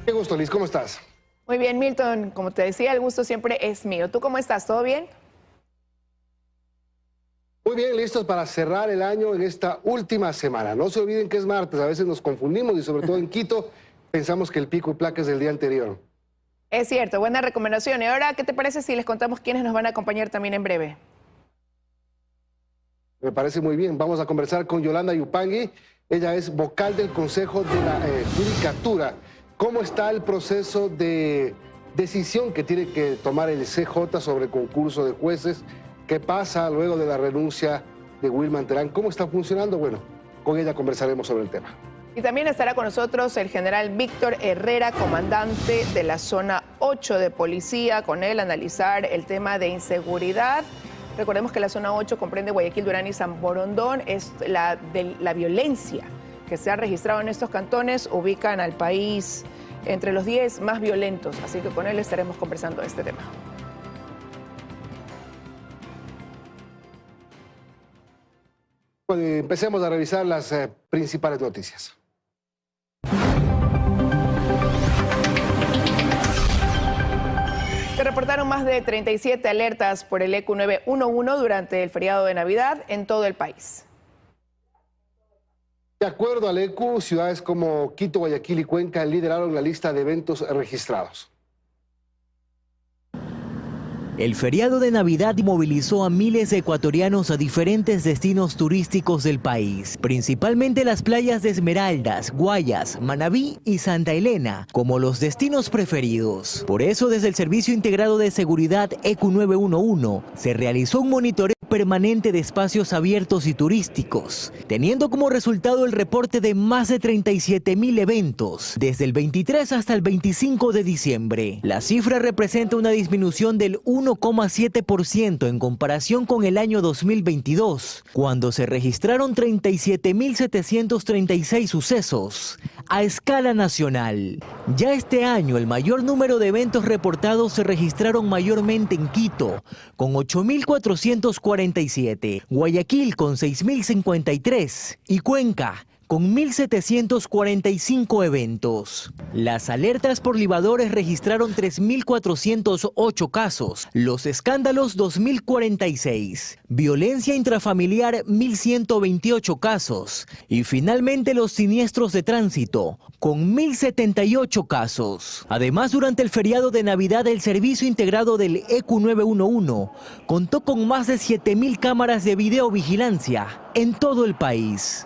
Qué gusto, Liz, ¿cómo estás? Muy bien, Milton, como te decía, el gusto siempre es mío. ¿Tú cómo estás? ¿Todo bien? Muy bien, listos para cerrar el año en esta última semana. No se olviden que es martes, a veces nos confundimos y sobre todo en Quito pensamos que el pico y placa es del día anterior. Es cierto, buena recomendación. Y ahora, ¿qué te parece si les contamos quiénes nos van a acompañar también en breve? Me parece muy bien. Vamos a conversar con Yolanda Yupangui. Ella es vocal del Consejo de la Judicatura. ¿Cómo está el proceso de decisión que tiene que tomar el CJ sobre el concurso de jueces? ¿Qué pasa luego de la renuncia de Wilman Terán? ¿Cómo está funcionando? Bueno, con ella conversaremos sobre el tema. Y también estará con nosotros el general Víctor Herrera, comandante de la zona 8 de policía, con él analizar el tema de inseguridad. Recordemos que la zona 8 comprende Guayaquil, Durán y San Borondón. Es la violencia que se ha registrado en estos cantones, ubican al país entre los 10 más violentos. Así que con él estaremos conversando de este tema. Bueno, empecemos a revisar las principales noticias. Se reportaron más de 37 alertas por el EQ 911 durante el feriado de Navidad en todo el país. De acuerdo al EQ, ciudades como Quito, Guayaquil y Cuenca lideraron la lista de eventos registrados. El feriado de Navidad movilizó a miles de ecuatorianos a diferentes destinos turísticos del país, principalmente las playas de Esmeraldas, Guayas, Manabí y Santa Elena, como los destinos preferidos. Por eso, desde el Servicio Integrado de Seguridad EQ 911, se realizó un monitoreo permanente de espacios abiertos y turísticos, teniendo como resultado el reporte de más de 37.000 eventos, desde el 23 hasta el 25 de diciembre. La cifra representa una disminución del 1,7% en comparación con el año 2022, cuando se registraron 37.736 sucesos a escala nacional. Ya este año, el mayor número de eventos reportados se registraron mayormente en Quito, con 8.447, Guayaquil con 6.053 y Cuenca con 1.745 eventos. Las alertas por libadores registraron 3.408 casos, los escándalos 2.046, violencia intrafamiliar 1.128 casos y finalmente los siniestros de tránsito con 1.078 casos. Además, durante el feriado de Navidad, el Servicio Integrado del EQ 911 contó con más de 7.000 cámaras de videovigilancia en todo el país.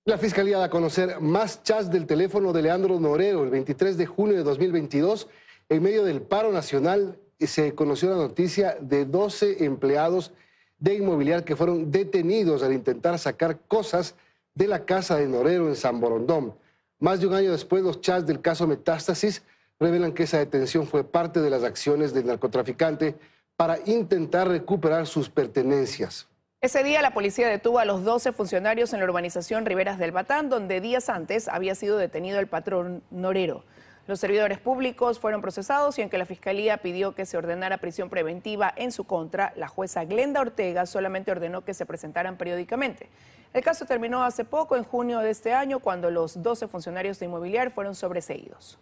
La Fiscalía da a conocer más chats del teléfono de Leandro Norero. El 23 de junio de 2022, en medio del paro nacional, se conoció la noticia de 12 empleados de Inmobiliar que fueron detenidos al intentar sacar cosas de la casa de Norero en San Borondón. Más de un año después, los chats del caso Metástasis revelan que esa detención fue parte de las acciones del narcotraficante para intentar recuperar sus pertenencias. Ese día la policía detuvo a los 12 funcionarios en la urbanización Riberas del Batán, donde días antes había sido detenido el patrón Norero. Los servidores públicos fueron procesados y aunque la Fiscalía pidió que se ordenara prisión preventiva en su contra, la jueza Glenda Ortega solamente ordenó que se presentaran periódicamente. El caso terminó hace poco, en junio de este año, cuando los 12 funcionarios de Inmobiliar fueron sobreseídos.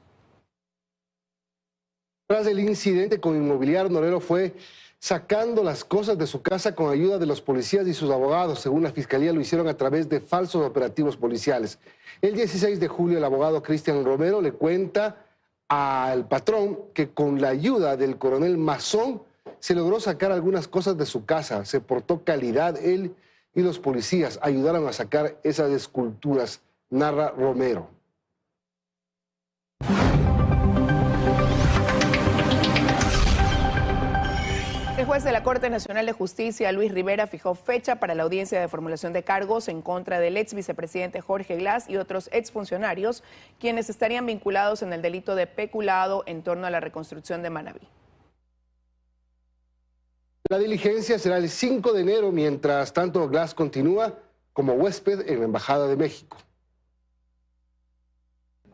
Tras el incidente con Inmobiliar, Norero fue sacando las cosas de su casa con ayuda de los policías y sus abogados. Según la Fiscalía, lo hicieron a través de falsos operativos policiales. El 16 de julio, el abogado Cristian Romero le cuenta al patrón que con la ayuda del coronel Mazón se logró sacar algunas cosas de su casa. Se portó calidad, él y los policías ayudaron a sacar esas esculturas, narra Romero. El juez de la Corte Nacional de Justicia, Luis Rivera, fijó fecha para la audiencia de formulación de cargos en contra del ex vicepresidente Jorge Glass y otros exfuncionarios, quienes estarían vinculados en el delito de peculado en torno a la reconstrucción de Manabí. La diligencia será el 5 de enero, mientras tanto Glass continúa como huésped en la Embajada de México.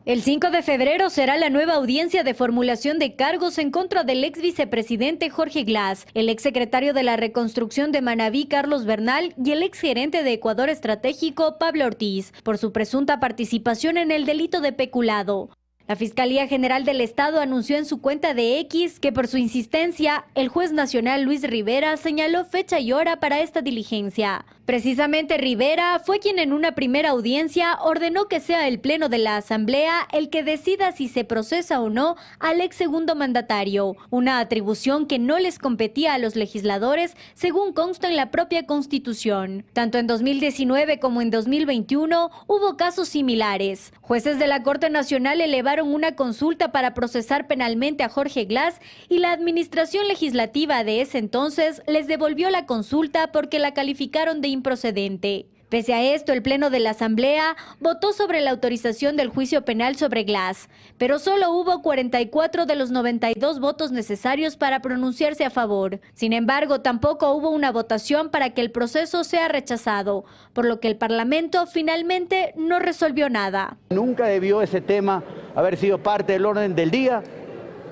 El 5 de febrero será la nueva audiencia de formulación de cargos en contra del ex vicepresidente Jorge Glass, el ex secretario de la Reconstrucción de Manabí Carlos Bernal y el ex gerente de Ecuador Estratégico Pablo Ortiz, por su presunta participación en el delito de peculado. La Fiscalía General del Estado anunció en su cuenta de X que por su insistencia, el juez nacional Luis Rivera señaló fecha y hora para esta diligencia. Precisamente Rivera fue quien en una primera audiencia ordenó que sea el Pleno de la Asamblea el que decida si se procesa o no al ex segundo mandatario, una atribución que no les competía a los legisladores según consta en la propia Constitución. Tanto en 2019 como en 2021 hubo casos similares. Jueces de la Corte Nacional elevaron una consulta para procesar penalmente a Jorge Glass y la administración legislativa de ese entonces les devolvió la consulta porque la calificaron de improcedente. Pese a esto, el Pleno de la Asamblea votó sobre la autorización del juicio penal sobre Glass, pero solo hubo 44 de los 92 votos necesarios para pronunciarse a favor. Sin embargo, tampoco hubo una votación para que el proceso sea rechazado, por lo que el Parlamento finalmente no resolvió nada. Nunca debió ese tema haber sido parte del orden del día.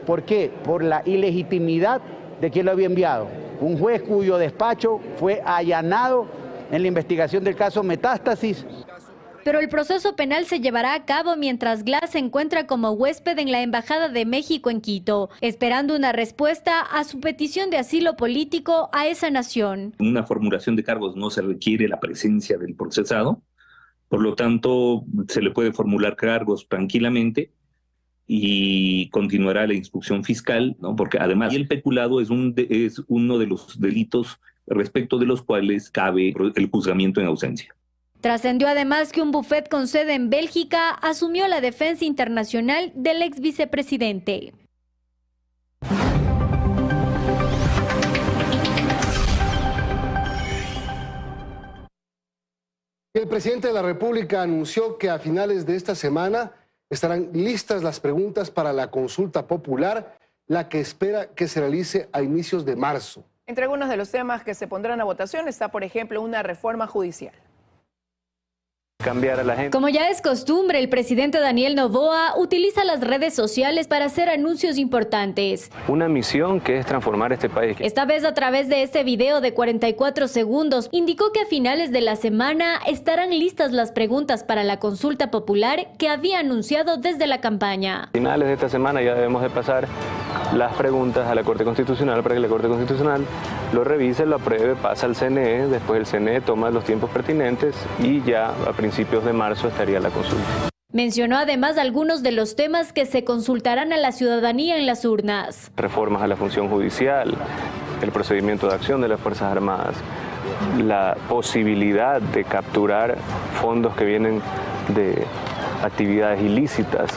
¿Por qué? Por la ilegitimidad de quien lo había enviado. Un juez cuyo despacho fue allanado en la investigación del caso Metástasis. Pero el proceso penal se llevará a cabo mientras Glass se encuentra como huésped en la Embajada de México en Quito, esperando una respuesta a su petición de asilo político a esa nación. En una formulación de cargos no se requiere la presencia del procesado, por lo tanto se le puede formular cargos tranquilamente y continuará la instrucción fiscal, ¿no? Porque además el peculado es uno de los delitos respecto de los cuales cabe el juzgamiento en ausencia. Trascendió además que un bufet con sede en Bélgica asumió la defensa internacional del ex vicepresidente. El presidente de la República anunció que a finales de esta semana estarán listas las preguntas para la consulta popular, la que espera que se realice a inicios de marzo. Entre algunos de los temas que se pondrán a votación está, por ejemplo, una reforma judicial. Cambiar a la gente. Como ya es costumbre, el presidente Daniel Noboa utiliza las redes sociales para hacer anuncios importantes. Una misión que es transformar este país. Esta vez a través de este video de 44 segundos, indicó que a finales de la semana estarán listas las preguntas para la consulta popular que había anunciado desde la campaña. A finales de esta semana ya debemos de pasar las preguntas a la Corte Constitucional para que la Corte Constitucional lo revise, lo apruebe, pasa al CNE, después el CNE toma los tiempos pertinentes y ya a principios de marzo estaría la consulta. Mencionó además algunos de los temas que se consultarán a la ciudadanía en las urnas. Reformas a la función judicial, el procedimiento de acción de las Fuerzas Armadas, la posibilidad de capturar fondos que vienen de actividades ilícitas,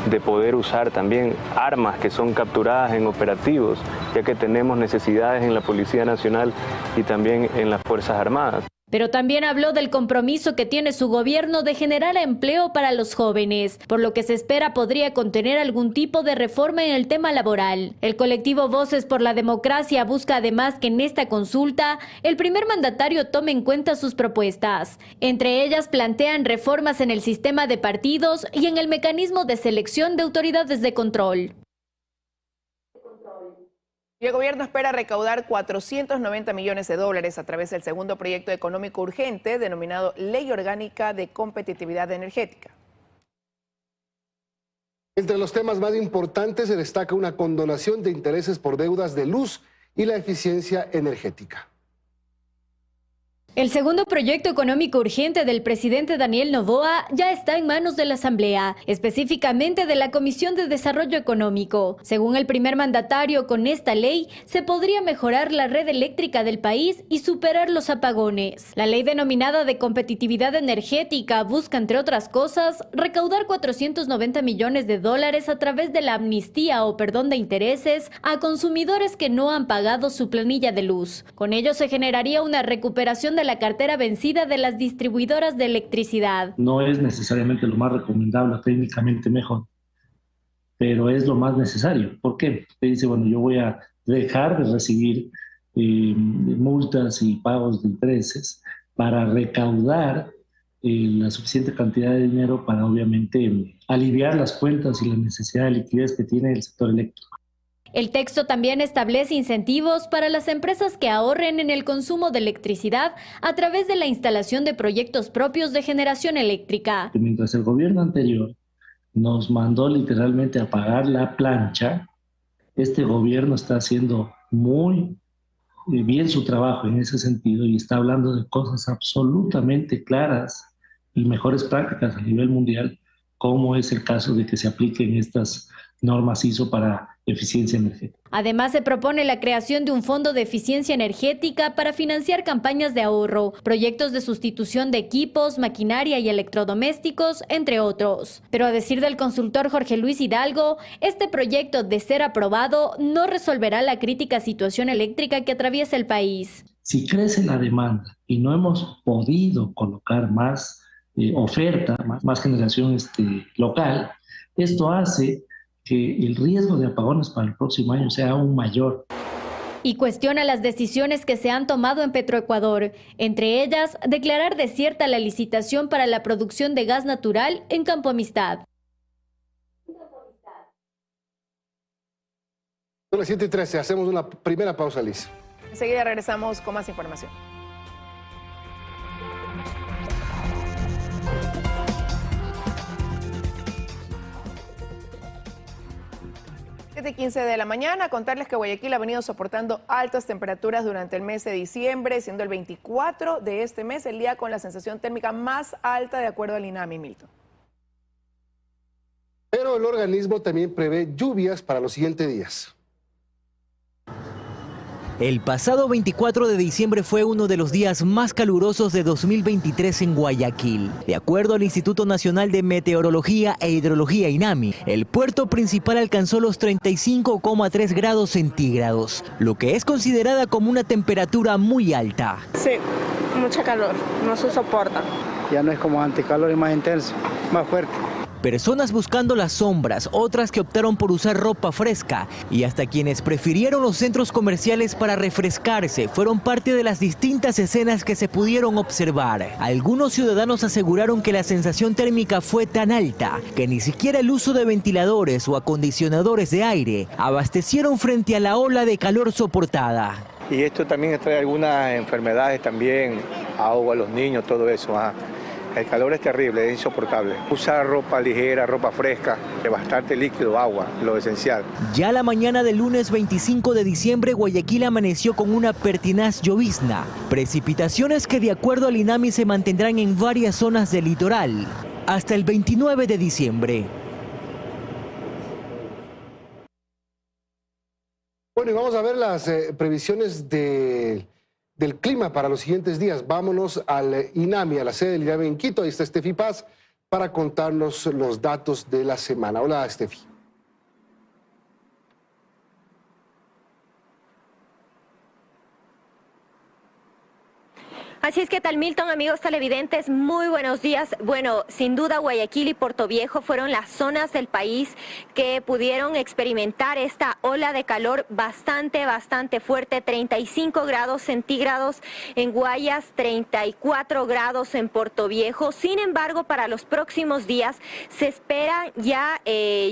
de poder usar también armas que son capturadas en operativos, ya que tenemos necesidades en la Policía Nacional y también en las Fuerzas Armadas. Pero también habló del compromiso que tiene su gobierno de generar empleo para los jóvenes, por lo que se espera podría contener algún tipo de reforma en el tema laboral. El colectivo Voces por la Democracia busca además que en esta consulta el primer mandatario tome en cuenta sus propuestas. Entre ellas plantean reformas en el sistema de partidos y en el mecanismo de selección de autoridades de control. Y el gobierno espera recaudar 490 millones de dólares a través del segundo proyecto económico urgente denominado Ley Orgánica de Competitividad Energética. Entre los temas más importantes se destaca una condonación de intereses por deudas de luz y la eficiencia energética. El segundo proyecto económico urgente del presidente Daniel Noboa ya está en manos de la Asamblea, específicamente de la Comisión de Desarrollo Económico. Según el primer mandatario, con esta ley se podría mejorar la red eléctrica del país y superar los apagones. La ley denominada de competitividad energética busca, entre otras cosas, recaudar 490 millones de dólares a través de la amnistía o perdón de intereses a consumidores que no han pagado su planilla de luz. Con ello se generaría una recuperación de la cartera vencida de las distribuidoras de electricidad. No es necesariamente lo más recomendable, técnicamente mejor, pero es lo más necesario. ¿Por qué? Te dice, bueno, yo voy a dejar de recibir multas y pagos de intereses para recaudar la suficiente cantidad de dinero para obviamente aliviar las cuentas y la necesidad de liquidez que tiene el sector eléctrico. El texto también establece incentivos para las empresas que ahorren en el consumo de electricidad a través de la instalación de proyectos propios de generación eléctrica. Mientras el gobierno anterior nos mandó literalmente a pagar la plancha, este gobierno está haciendo muy bien su trabajo en ese sentido y está hablando de cosas absolutamente claras y mejores prácticas a nivel mundial, como es el caso de que se apliquen estas normas ISO para eficiencia energética. Además, se propone la creación de un fondo de eficiencia energética para financiar campañas de ahorro, proyectos de sustitución de equipos, maquinaria y electrodomésticos, entre otros. Pero a decir del consultor Jorge Luis Hidalgo, este proyecto, de ser aprobado, no resolverá la crítica situación eléctrica que atraviesa el país. Si crece la demanda y no hemos podido colocar más oferta, más generación local, esto hace que el riesgo de apagones para el próximo año sea aún mayor. Y cuestiona las decisiones que se han tomado en Petroecuador, entre ellas declarar desierta la licitación para la producción de gas natural en Campo Amistad. Son las 7:13, hacemos una primera pausa, Liz. Enseguida regresamos con más información. 7:15 de la mañana, contarles que Guayaquil ha venido soportando altas temperaturas durante el mes de diciembre, siendo el 24 de este mes el día con la sensación térmica más alta de acuerdo al INAMI, Milton. Pero el organismo también prevé lluvias para los siguientes días. El pasado 24 de diciembre fue uno de los días más calurosos de 2023 en Guayaquil. De acuerdo al Instituto Nacional de Meteorología e Hidrología INAMI, el puerto principal alcanzó los 35,3 grados centígrados, lo que es considerada como una temperatura muy alta. Sí, mucha calor, no se soporta. Ya no es como antes, calor es más intenso, más fuerte. Personas buscando las sombras, otras que optaron por usar ropa fresca y hasta quienes prefirieron los centros comerciales para refrescarse fueron parte de las distintas escenas que se pudieron observar. Algunos ciudadanos aseguraron que la sensación térmica fue tan alta que ni siquiera el uso de ventiladores o acondicionadores de aire abastecieron frente a la ola de calor soportada. Y esto también trae algunas enfermedades también, ahogo a los niños, todo eso. El calor es terrible, es insoportable. Usar ropa ligera, ropa fresca, bastante líquido, agua, lo esencial. Ya la mañana del lunes 25 de diciembre, Guayaquil amaneció con una pertinaz llovizna. Precipitaciones que de acuerdo al INAMI se mantendrán en varias zonas del litoral hasta el 29 de diciembre. Bueno, y vamos a ver las previsiones del clima para los siguientes días. Vámonos al INAMI, a la sede del INAMI en Quito. Ahí está Steffi Paz para contarnos los datos de la semana. Hola, Steffi. Así es que tal, Milton, amigos televidentes, muy buenos días. Bueno, sin duda Guayaquil y Portoviejo fueron las zonas del país que pudieron experimentar esta ola de calor bastante fuerte, 35 grados centígrados en Guayas, 34 grados en Portoviejo. Sin embargo, para los próximos días se esperan ya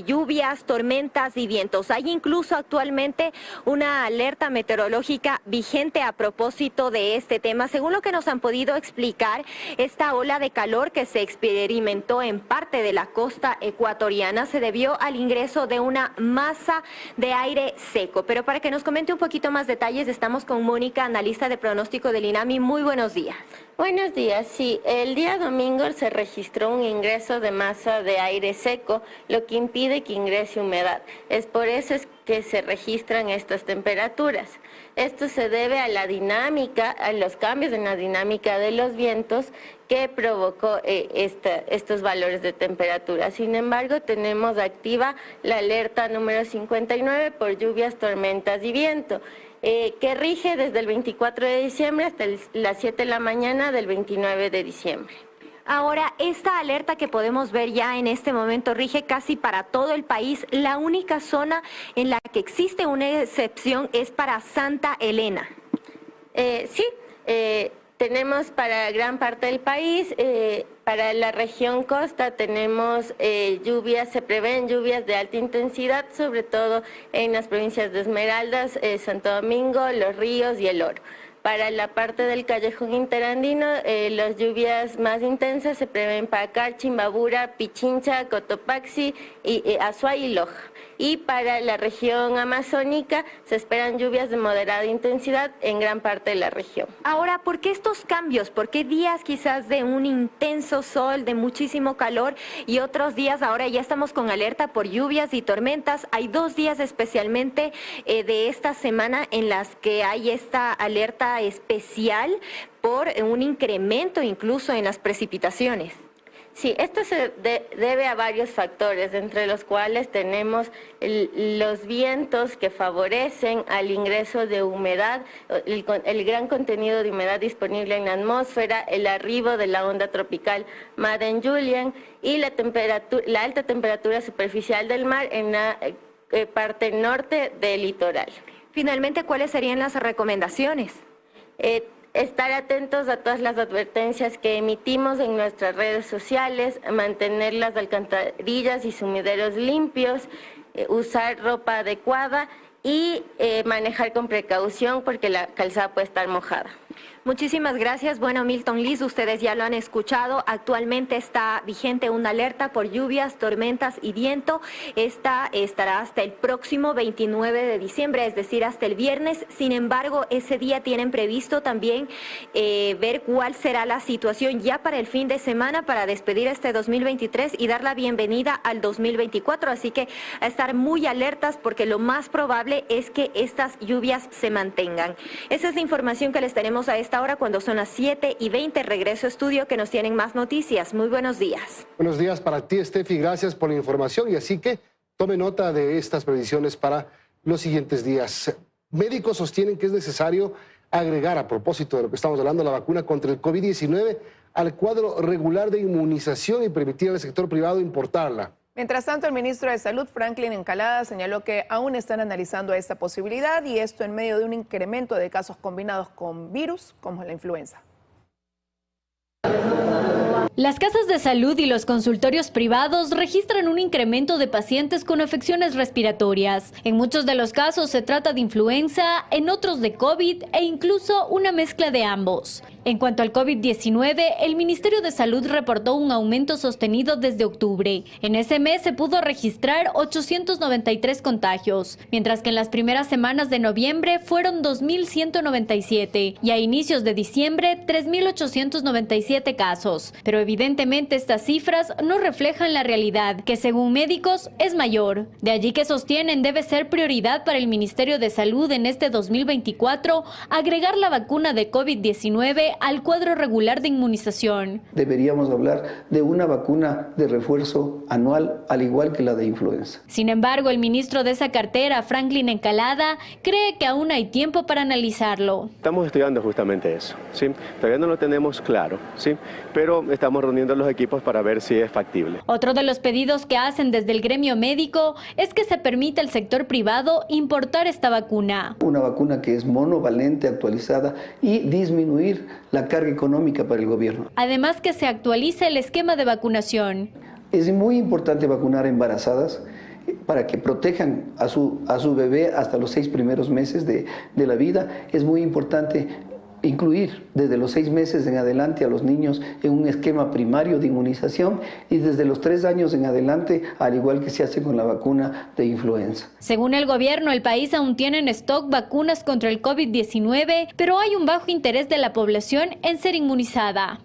lluvias, tormentas y vientos. Hay incluso actualmente una alerta meteorológica vigente a propósito de este tema. Según lo que nos han podido explicar, esta ola de calor que se experimentó en parte de la costa ecuatoriana se debió al ingreso de una masa de aire seco. Pero para que nos comente un poquito más detalles, estamos con Mónica, analista de pronóstico del INAMI. Muy buenos días. Buenos días. Sí, el día domingo se registró un ingreso de masa de aire seco, lo que impide que ingrese humedad. Es por eso que se registran estas temperaturas. Esto se debe a la dinámica, a los cambios en la dinámica de los vientos que provocó estos valores de temperatura. Sin embargo, tenemos activa la alerta número 59 por lluvias, tormentas y viento, que rige desde el 24 de diciembre hasta las 7 de la mañana del 29 de diciembre. Ahora, esta alerta que podemos ver ya en este momento rige casi para todo el país. La única zona en la que existe una excepción es para Santa Elena. Sí, Tenemos para gran parte del país, para la región costa tenemos lluvias, se prevén lluvias de alta intensidad, sobre todo en las provincias de Esmeraldas, Santo Domingo, Los Ríos y El Oro. Para la parte del callejón interandino, las lluvias más intensas se prevén para Carchi, Imbabura, Pichincha, Cotopaxi, Azuay y Loja. Y para la región amazónica se esperan lluvias de moderada intensidad en gran parte de la región. Ahora, ¿por qué estos cambios? ¿Por qué días quizás de un intenso sol, de muchísimo calor y otros días ahora ya estamos con alerta por lluvias y tormentas? Hay 2 días especialmente de esta semana en las que hay esta alerta especial por un incremento incluso en las precipitaciones. Sí, esto se debe a varios factores, entre los cuales tenemos los vientos que favorecen al ingreso de humedad, el gran contenido de humedad disponible en la atmósfera, el arribo de la onda tropical Madden-Julian y la alta temperatura superficial del mar en la parte norte del litoral. Finalmente, ¿cuáles serían las recomendaciones? Estar atentos a todas las advertencias que emitimos en nuestras redes sociales, mantener las alcantarillas y sumideros limpios, usar ropa adecuada y manejar con precaución porque la calzada puede estar mojada. Muchísimas gracias. Bueno, Milton Liz, ustedes ya lo han escuchado. Actualmente está vigente una alerta por lluvias, tormentas y viento. Esta estará hasta el próximo 29 de diciembre, es decir, hasta el viernes. Sin embargo, ese día tienen previsto también ver cuál será la situación ya para el fin de semana para despedir este 2023 y dar la bienvenida al 2024. Así que a estar muy alertas porque lo más probable es que estas lluvias se mantengan. Esa es la información que les tenemos a esta hora cuando son las 7:20. Regreso a estudio que nos tienen más noticias. Muy buenos días. Buenos días para ti, Steffi. Gracias por la información y así que tome nota de estas previsiones para los siguientes días. Médicos sostienen que es necesario agregar, a propósito de lo que estamos hablando, la vacuna contra el COVID-19 al cuadro regular de inmunización y permitir al sector privado importarla. Mientras tanto, el ministro de Salud, Franklin Encalada, señaló que aún están analizando esta posibilidad y esto en medio de un incremento de casos combinados con virus como la influenza. Las casas de salud y los consultorios privados registran un incremento de pacientes con afecciones respiratorias. En muchos de los casos se trata de influenza, en otros de COVID e incluso una mezcla de ambos. En cuanto al COVID-19, el Ministerio de Salud reportó un aumento sostenido desde octubre. En ese mes se pudo registrar 893 contagios, mientras que en las primeras semanas de noviembre fueron 2.197 y a inicios de diciembre 3.897 casos. Pero evidentemente estas cifras no reflejan la realidad, que según médicos es mayor. De allí que sostienen debe ser prioridad para el Ministerio de Salud en este 2024 agregar la vacuna de COVID-19 al cuadro regular de inmunización. Deberíamos hablar de una vacuna de refuerzo anual, al igual que la de influenza. Sin embargo, el ministro de esa cartera, Franklin Encalada, cree que aún hay tiempo para analizarlo. Estamos estudiando justamente eso, ¿sí? Todavía no lo tenemos claro, ¿sí? Pero estamos reuniendo los equipos para ver si es factible. Otro de los pedidos que hacen desde el gremio médico es que se permita al sector privado importar esta vacuna. Una vacuna que es monovalente, actualizada y disminuir la carga económica para el gobierno. Además que se actualice el esquema de vacunación. Es muy importante vacunar a embarazadas para que protejan a su bebé hasta los 6 primeros meses de la vida. Es muy importante incluir desde los 6 meses en adelante a los niños en un esquema primario de inmunización y desde los 3 años en adelante, al igual que se hace con la vacuna de influenza. Según el gobierno, el país aún tiene en stock vacunas contra el COVID-19, pero hay un bajo interés de la población en ser inmunizada.